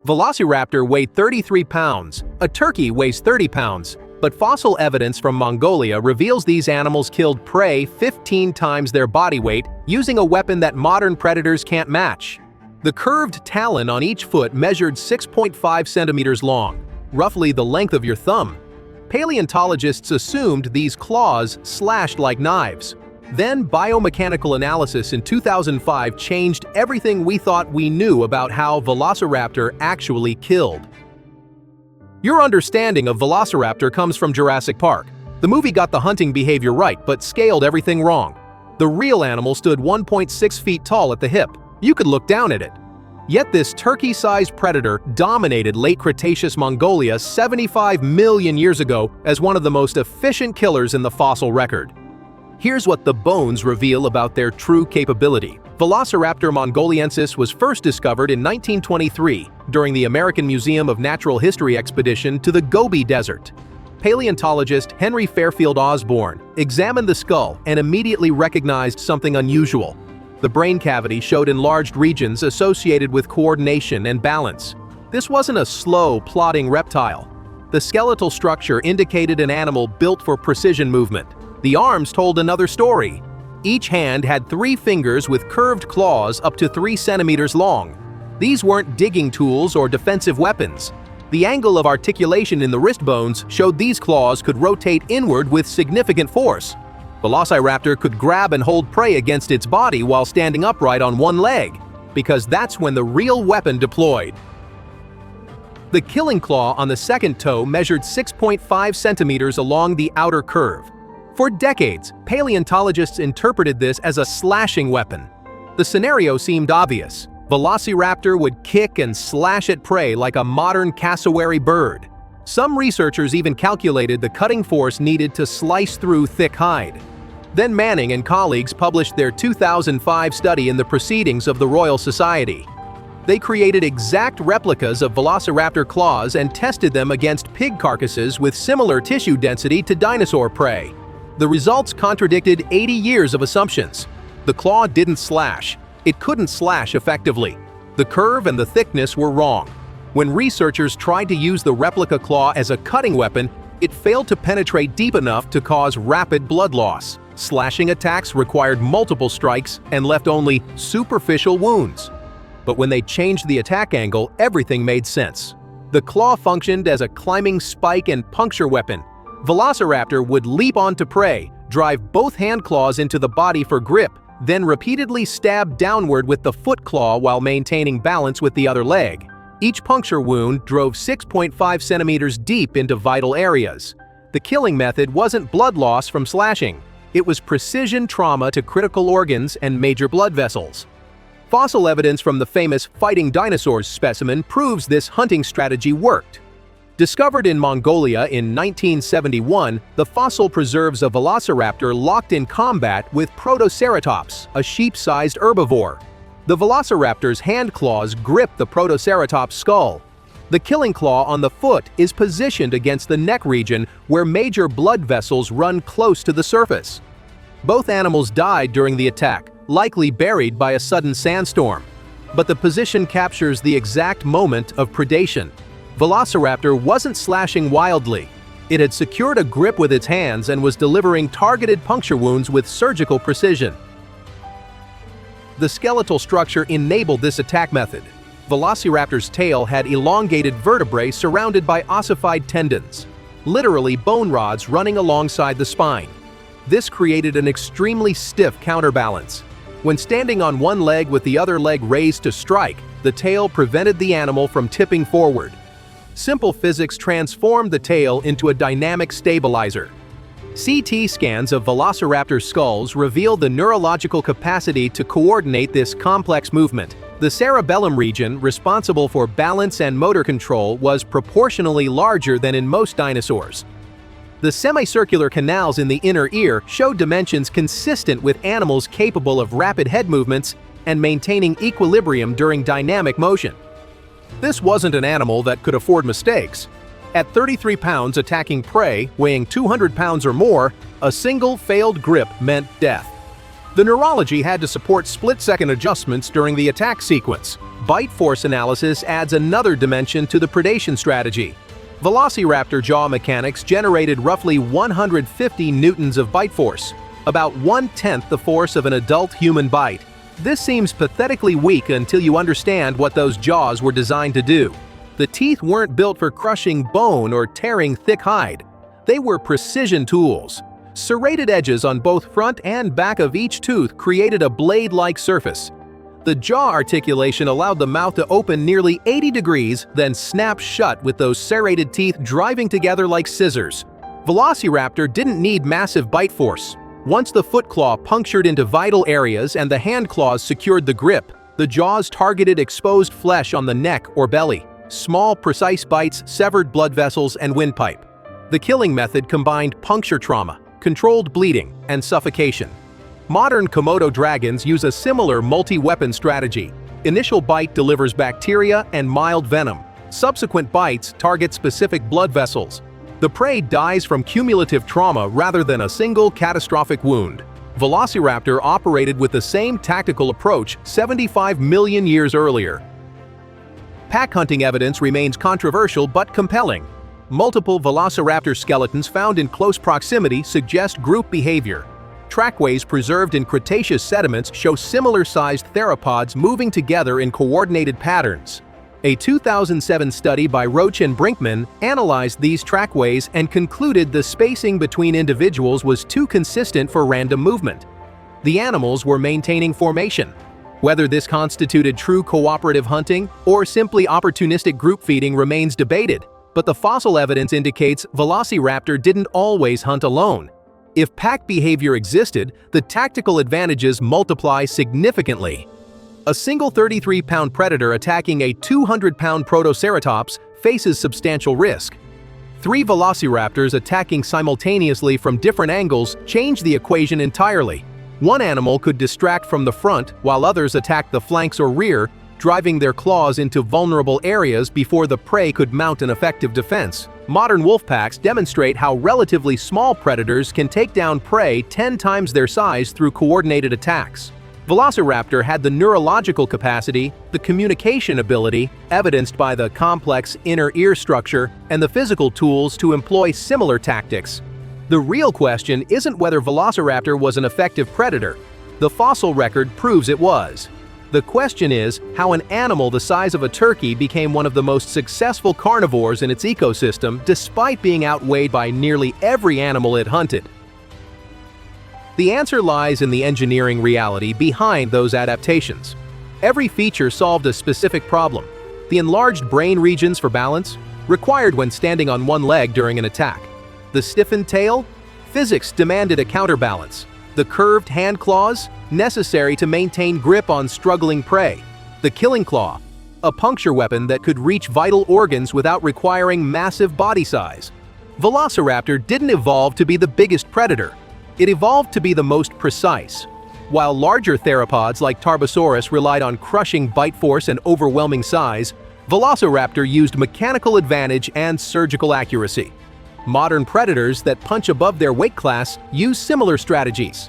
Velociraptor weighed 33 pounds, a turkey weighs 30 pounds, but fossil evidence from Mongolia reveals these animals killed prey 15 times their body weight using a weapon that modern predators can't match. The curved talon on each foot measured 6.5 centimeters long, roughly the length of your thumb. Paleontologists assumed these claws slashed like knives. Then biomechanical analysis in 2005 changed everything we thought we knew about how Velociraptor actually killed. Your understanding of Velociraptor comes from Jurassic Park. The movie got the hunting behavior right but scaled everything wrong. The real animal stood 1.6 feet tall at the hip. You could look down at it. Yet this turkey-sized predator dominated late Cretaceous Mongolia 75 million years ago as one of the most efficient killers in the fossil record. Here's what the bones reveal about their true capability. Velociraptor mongoliensis was first discovered in 1923 during the American Museum of Natural History expedition to the Gobi Desert. Paleontologist Henry Fairfield Osborn examined the skull and immediately recognized something unusual. The brain cavity showed enlarged regions associated with coordination and balance. This wasn't a slow, plodding reptile. The skeletal structure indicated an animal built for precision movement. The arms told another story. Each hand had 3 fingers with curved claws up to 3 centimeters long. These weren't digging tools or defensive weapons. The angle of articulation in the wrist bones showed these claws could rotate inward with significant force. Velociraptor could grab and hold prey against its body while standing upright on one leg, because that's when the real weapon deployed. The killing claw on the second toe measured 6.5 centimeters along the outer curve. For decades, paleontologists interpreted this as a slashing weapon. The scenario seemed obvious. Velociraptor would kick and slash at prey like a modern cassowary bird. Some researchers even calculated the cutting force needed to slice through thick hide. Then Manning and colleagues published their 2005 study in the Proceedings of the Royal Society. They created exact replicas of Velociraptor claws and tested them against pig carcasses with similar tissue density to dinosaur prey. The results contradicted 80 years of assumptions. The claw didn't slash. It couldn't slash effectively. The curve and the thickness were wrong. When researchers tried to use the replica claw as a cutting weapon, it failed to penetrate deep enough to cause rapid blood loss. Slashing attacks required multiple strikes and left only superficial wounds. But when they changed the attack angle, everything made sense. The claw functioned as a climbing spike and puncture weapon. Velociraptor would leap onto prey, drive both hand claws into the body for grip, then repeatedly stab downward with the foot claw while maintaining balance with the other leg. Each puncture wound drove 6.5 centimeters deep into vital areas. The killing method wasn't blood loss from slashing. It was precision trauma to critical organs and major blood vessels. Fossil evidence from the famous Fighting Dinosaurs specimen proves this hunting strategy worked. Discovered in Mongolia in 1971, the fossil preserves a velociraptor locked in combat with Protoceratops, a sheep-sized herbivore. The velociraptor's hand claws grip the Protoceratops skull. The killing claw on the foot is positioned against the neck region where major blood vessels run close to the surface. Both animals died during the attack, likely buried by a sudden sandstorm. But the position captures the exact moment of predation. Velociraptor wasn't slashing wildly. It had secured a grip with its hands and was delivering targeted puncture wounds with surgical precision. The skeletal structure enabled this attack method. Velociraptor's tail had elongated vertebrae surrounded by ossified tendons, literally bone rods running alongside the spine. This created an extremely stiff counterbalance. When standing on one leg with the other leg raised to strike, the tail prevented the animal from tipping forward. Simple physics transformed the tail into a dynamic stabilizer. CT scans of Velociraptor skulls reveal the neurological capacity to coordinate this complex movement. The cerebellum region, responsible for balance and motor control, was proportionally larger than in most dinosaurs. The semicircular canals in the inner ear showed dimensions consistent with animals capable of rapid head movements and maintaining equilibrium during dynamic motion. This wasn't an animal that could afford mistakes. At 33 pounds attacking prey weighing 200 pounds or more, a single failed grip meant death. The neurology had to support split-second adjustments during the attack sequence. bite force analysis adds another dimension to the predation strategy. Velociraptor jaw mechanics generated roughly 150 newtons of bite force, about 1/10 the force of an adult human bite. This seems pathetically weak until you understand what those jaws were designed to do. The teeth weren't built for crushing bone or tearing thick hide. They were precision tools. Serrated edges on both front and back of each tooth created a blade-like surface. The jaw articulation allowed the mouth to open nearly 80 degrees, then snap shut with those serrated teeth driving together like scissors. Velociraptor didn't need massive bite force. Once the foot claw punctured into vital areas and the hand claws secured the grip, the jaws targeted exposed flesh on the neck or belly. Small, precise bites severed blood vessels and windpipe. The killing method combined puncture trauma, controlled bleeding, and suffocation. Modern Komodo dragons use a similar multi-weapon strategy. Initial bite delivers bacteria and mild venom. Subsequent bites target specific blood vessels. The prey dies from cumulative trauma rather than a single catastrophic wound. Velociraptor operated with the same tactical approach 75 million years earlier. Pack hunting evidence remains controversial but compelling. Multiple Velociraptor skeletons found in close proximity suggest group behavior. Trackways preserved in Cretaceous sediments show similar-sized theropods moving together in coordinated patterns. A 2007 study by Roach and Brinkman analyzed these trackways and concluded the spacing between individuals was too consistent for random movement. The animals were maintaining formation. Whether this constituted true cooperative hunting or simply opportunistic group feeding remains debated, but the fossil evidence indicates Velociraptor didn't always hunt alone. If pack behavior existed, the tactical advantages multiply significantly. A single 33-pound predator attacking a 200-pound Protoceratops faces substantial risk. 3 Velociraptors attacking simultaneously from different angles change the equation entirely. One animal could distract from the front while others attack the flanks or rear, driving their claws into vulnerable areas before the prey could mount an effective defense. Modern wolf packs demonstrate how relatively small predators can take down prey 10 times their size through coordinated attacks. Velociraptor had the neurological capacity, the communication ability, evidenced by the complex inner ear structure, and the physical tools to employ similar tactics. The real question isn't whether Velociraptor was an effective predator. The fossil record proves it was. The question is how an animal the size of a turkey became one of the most successful carnivores in its ecosystem despite being outweighed by nearly every animal it hunted. The answer lies in the engineering reality behind those adaptations. Every feature solved a specific problem. The enlarged brain regions for balance, required when standing on one leg during an attack. The stiffened tail? Physics demanded a counterbalance. The curved hand claws? Necessary to maintain grip on struggling prey. The killing claw? A puncture weapon that could reach vital organs without requiring massive body size. Velociraptor didn't evolve to be the biggest predator. It evolved to be the most precise. While larger theropods like Tarbosaurus relied on crushing bite force and overwhelming size, Velociraptor used mechanical advantage and surgical accuracy. Modern predators that punch above their weight class use similar strategies.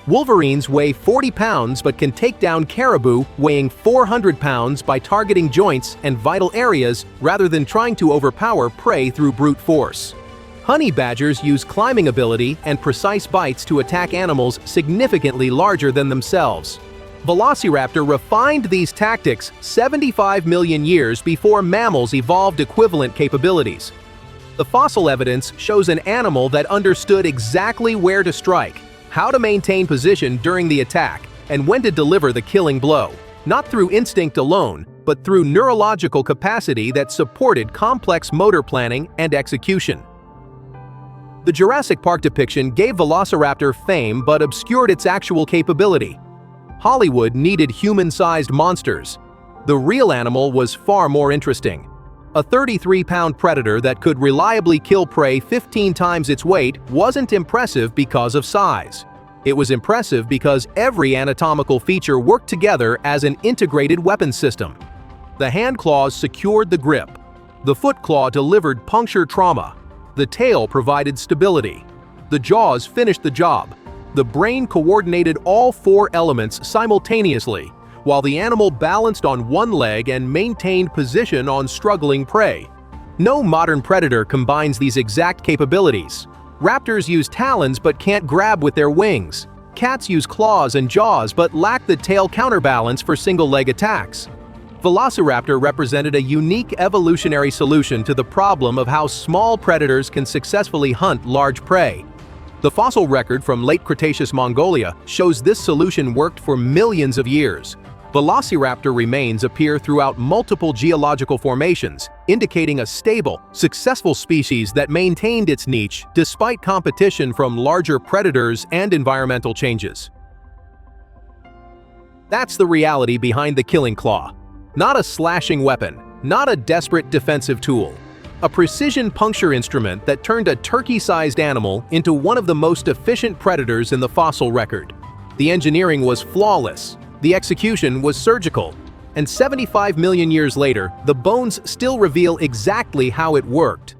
Wolverines weigh 40 pounds but can take down caribou weighing 400 pounds by targeting joints and vital areas rather than trying to overpower prey through brute force. Honey badgers use climbing ability and precise bites to attack animals significantly larger than themselves. Velociraptor refined these tactics 75 million years before mammals evolved equivalent capabilities. The fossil evidence shows an animal that understood exactly where to strike, how to maintain position during the attack, and when to deliver the killing blow, not through instinct alone, but through neurological capacity that supported complex motor planning and execution. The Jurassic Park depiction gave Velociraptor fame but obscured its actual capability. Hollywood needed human-sized monsters. The real animal was far more interesting. A 33-pound predator that could reliably kill prey 15 times its weight wasn't impressive because of size. It was impressive because every anatomical feature worked together as an integrated weapon system. The hand claws secured the grip. The foot claw delivered puncture trauma. The tail provided stability. The jaws finished the job. The brain coordinated all 4 elements simultaneously, while the animal balanced on one leg and maintained position on struggling prey. No modern predator combines these exact capabilities. Raptors use talons but can't grab with their wings. Cats use claws and jaws but lack the tail counterbalance for single-leg attacks. Velociraptor represented a unique evolutionary solution to the problem of how small predators can successfully hunt large prey. The fossil record from late Cretaceous Mongolia shows this solution worked for millions of years. Velociraptor remains appear throughout multiple geological formations, indicating a stable, successful species that maintained its niche despite competition from larger predators and environmental changes. That's the reality behind the killing claw. Not a slashing weapon, not a desperate defensive tool. A precision puncture instrument that turned a turkey-sized animal into one of the most efficient predators in the fossil record. The engineering was flawless, the execution was surgical, and 75 million years later, the bones still reveal exactly how it worked.